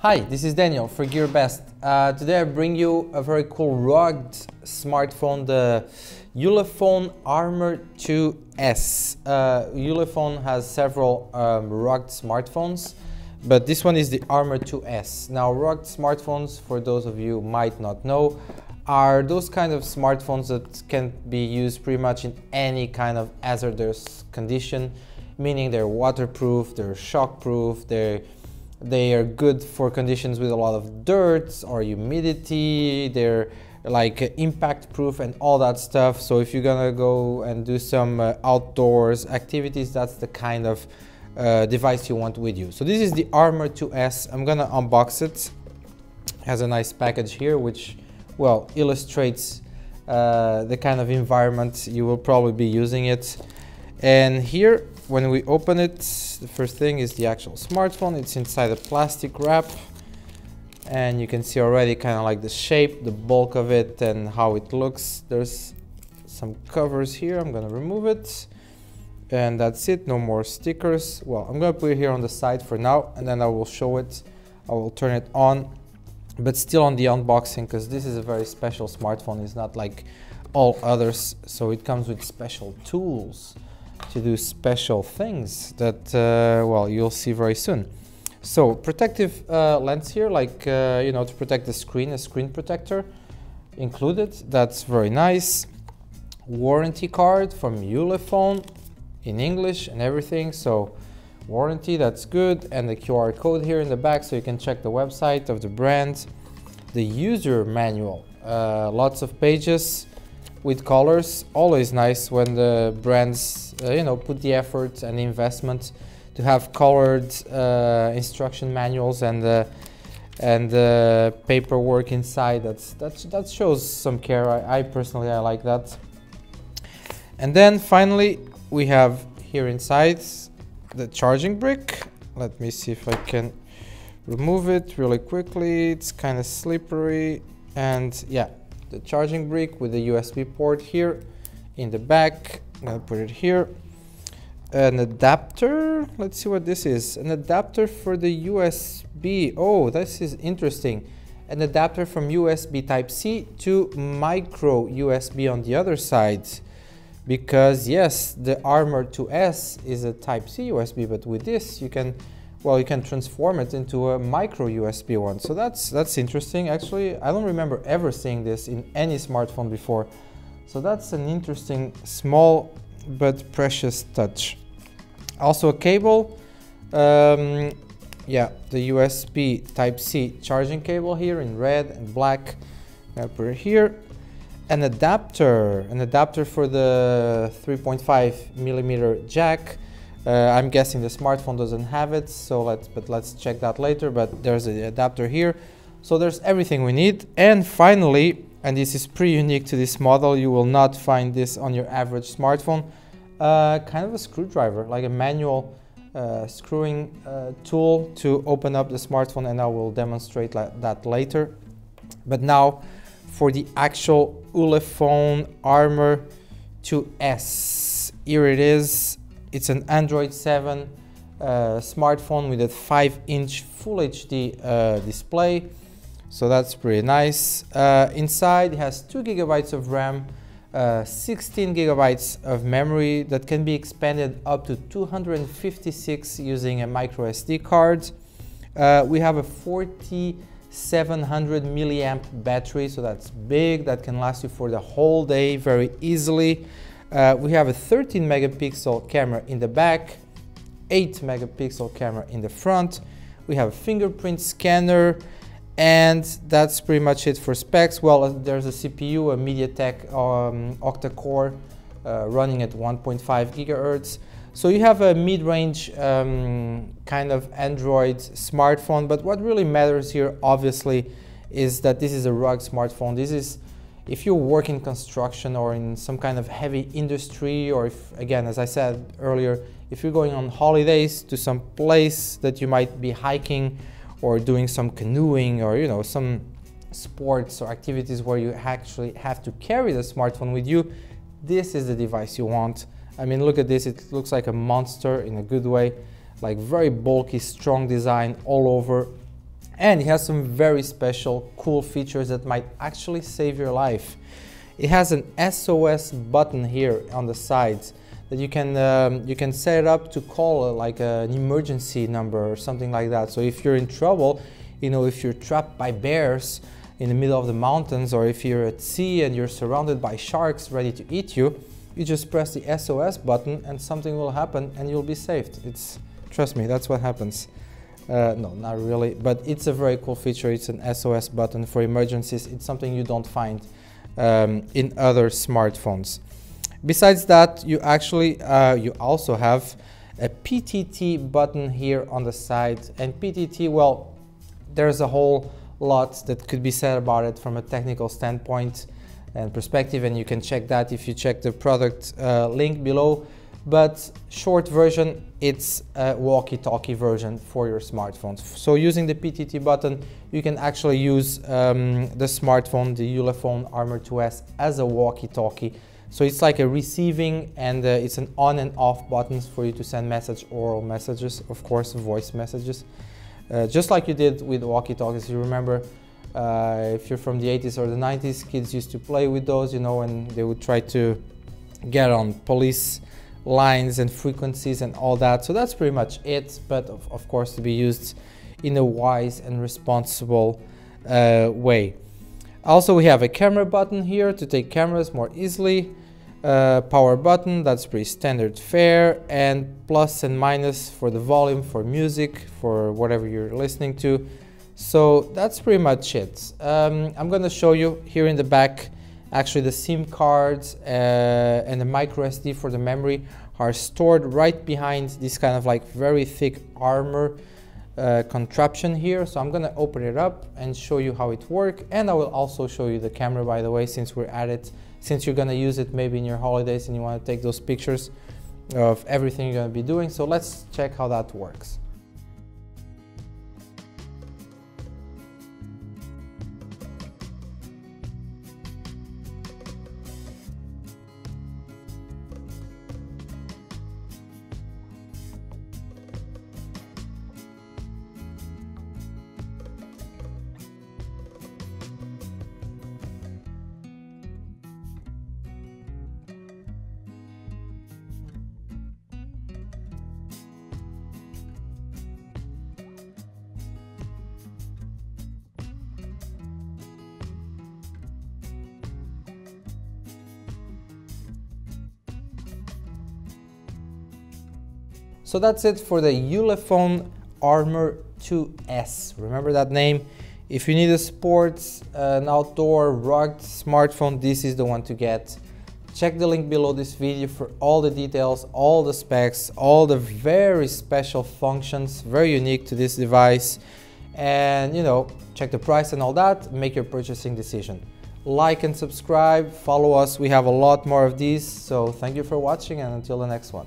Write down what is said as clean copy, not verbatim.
Hi, this is Daniel for GearBest. Today I bring you a very cool rugged smartphone, the Ulefone Armor 2S. Ulefone has several rugged smartphones, but this one is the Armor 2S. Now, rugged smartphones, for those of you who might not know, are those kind of smartphones that can be used pretty much in any kind of hazardous condition, meaning they're waterproof, they're shockproof, they are good for conditions with a lot of dirt or humidity, they're like impact proof and all that stuff. So if you're gonna go and do some outdoors activities, that's the kind of device you want with you. So this is the Armor 2S. I'm gonna unbox it. It has a nice package here which, well, illustrates the kind of environment you will probably be using it. And here, when we open it, the first thing is the actual smartphone. It's inside a plastic wrap, and you can see already kind of like the shape, the bulk of it, and how it looks. There's some covers here. I'm gonna remove it, and that's it. No more stickers. Well, I'm gonna put it here on the side for now, and then I will show it. I will turn it on, but still on the unboxing, because this is a very special smartphone. It's not like all others, so it comes with special tools to do special things that, well, you'll see very soon. So protective lens here, like, you know, to protect the screen, a screen protector included. That's very nice. Warranty card from Ulefone in English and everything. So warranty, that's good. And the QR code here in the back, so you can check the website of the brand. The user manual, lots of pages with colors. Always nice when the brands you know, put the effort and investment to have colored instruction manuals and paperwork inside. That shows some care. I personally like that. And then finally we have here inside the charging brick. Let me see if I can remove it really quickly. It's kind of slippery. And yeah, the charging brick with the USB port here in the back. I'm gonna put it here. An adapter. Let's see what this is. An adapter for the USB. Oh, this is interesting. An adapter from USB Type-C to micro USB on the other side. Because yes, the Armor 2S is a Type-C USB, but with this you can, well, you can transform it into a micro USB one. So that's interesting. Actually, I don't remember ever seeing this in any smartphone before. So that's an interesting, small but precious touch. Also a cable. Yeah, the USB Type-C charging cable here in red and black. I'm gonna put it here. An adapter for the 3.5mm jack. I'm guessing the smartphone doesn't have it, so let's check that later. But there's an adapter here, so there's everything we need. And finally, and this is pretty unique to this model, you will not find this on your average smartphone, kind of a screwdriver, like a manual screwing tool to open up the smartphone, and I will demonstrate that later. But now for the actual Ulefone Armor 2S. Here it is. It's an Android 7 smartphone with a 5-inch Full HD display. So that's pretty nice. Inside it has 2 GB of RAM, 16 GB of memory that can be expanded up to 256 using a micro SD card. We have a 4700 milliamp battery, so that's big. That can last you for the whole day very easily. We have a 13 megapixel camera in the back, 8 megapixel camera in the front. We have a fingerprint scanner. And that's pretty much it for specs. Well, there's a CPU, a MediaTek Octa-Core running at 1.5 gigahertz. So you have a mid-range kind of Android smartphone. But what really matters here, obviously, is that this is a rugged smartphone. This is, if you work in construction or in some kind of heavy industry, or if, again, as I said earlier, if you're going on holidays to some place that you might be hiking, or doing some canoeing, or, you know, some sports or activities where you actually have to carry the smartphone with you, this is the device you want. I mean, look at this. It looks like a monster in a good way, like very bulky, strong design all over. And it has some very special, cool features that might actually save your life. It has an SOS button here on the sides that you can set it up to call like an emergency number or something like that. So if you're in trouble, you know, if you're trapped by bears in the middle of the mountains, or if you're at sea and you're surrounded by sharks ready to eat you, you just press the SOS button and something will happen and you'll be saved. Trust me, that's what happens. No, not really, but it's a very cool feature. It's an SOS button for emergencies. It's something you don't find in other smartphones. Besides that, you also have a PTT button here on the side. And PTT, well, there's a whole lot that could be said about it from a technical standpoint and perspective, and you can check that if you check the product link below. But short version, it's a walkie-talkie version for your smartphones. So using the PTT button, you can actually use the smartphone, the Ulefone Armor 2S, as a walkie-talkie. So it's like a receiving, and it's an on and off buttons for you to send oral messages, of course, voice messages. Just like you did with walkie-talkies. You remember, if you're from the 80s or the 90s, kids used to play with those, you know, and they would try to get on police lines and frequencies and all that. So that's pretty much it, but of course to be used in a wise and responsible way. Also, we have a camera button here to take cameras more easily. Power button, that's pretty standard fare, and plus and minus for the volume, for music, for whatever you're listening to. So that's pretty much it. I'm going to show you here in the back. Actually, the SIM cards and the micro SD for the memory are stored right behind this kind of like very thick armor contraption here. So I'm going to open it up and show you how it works, and I will also show you the camera, by the way, since we're at it, since you're going to use it maybe in your holidays and you want to take those pictures of everything you're going to be doing. So let's check how that works. So that's it for the Ulefone Armor 2S. Remember that name? If you need a sports, an outdoor, rugged smartphone, this is the one to get. Check the link below this video for all the details, all the specs, all the very special functions, very unique to this device. And, you know, check the price and all that, make your purchasing decision. Like and subscribe, follow us. We have a lot more of these. So thank you for watching, and until the next one.